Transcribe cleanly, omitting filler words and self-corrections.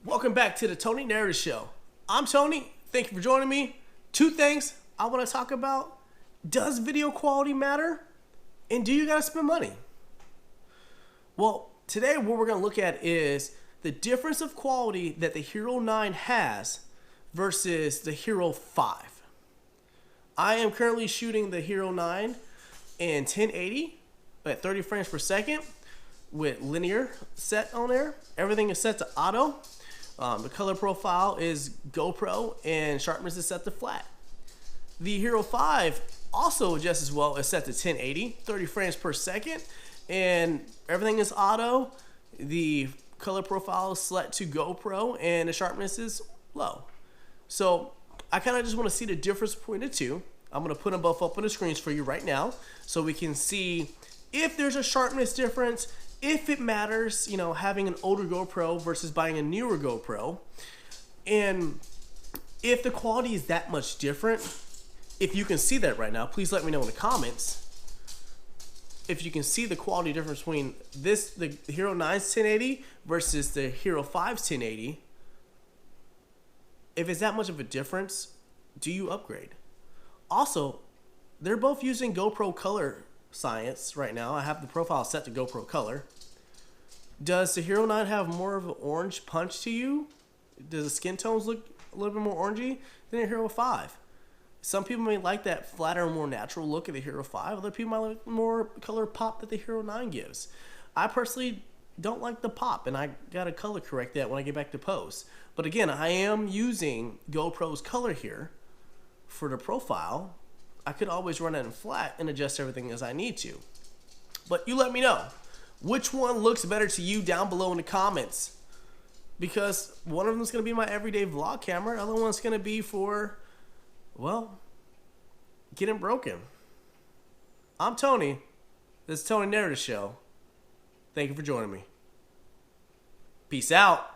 Welcome back to the Tony Narrative Show. I'm Tony. Thank you for joining me. Two things I want to talk about. Does video quality matter? And do you got to spend money? Well, today what we're going to look at is the difference of quality that the Hero 9 has versus the Hero 5. I am currently shooting the Hero 9 in 1080 at 30 frames per second with linear set on there. Everything is set to auto. The color profile is GoPro and sharpness is set to flat. The Hero 5 also adjusts as well. It's set to 1080, 30 frames per second, and everything is auto. The color profile is set to GoPro and the sharpness is low. So I kind of just want to see the difference between the two. I'm going to put them both up on the screens for you right now so we can see if there's a sharpness difference, if it matters, you know, having an older GoPro versus buying a newer GoPro. And if the quality is that much different, if you can see that right now, please let me know in the comments. If you can see the quality difference between the Hero 9's 1080 versus the Hero 5's 1080. If it's that much of a difference, do you upgrade? Also, they're both using GoPro Color Science right now. I have the profile set to GoPro Color. Does the Hero 9 have more of an orange punch to you? Does the skin tones look a little bit more orangey than the Hero 5? Some people may like that flatter, more natural look of the Hero 5. Other people might like more color pop that the Hero 9 gives. I personally don't like the pop, and I gotta color correct that when I get back to post. But again, I am using GoPro's color here for the profile. I could always run it in flat and adjust everything as I need to. But you let me know. Which one looks better to you down below in the comments? Because one of them is going to be my everyday vlog camera. The other one's going to be for, well, getting broken. I'm Tony. This is Tony Narrative Show. Thank you for joining me. Peace out.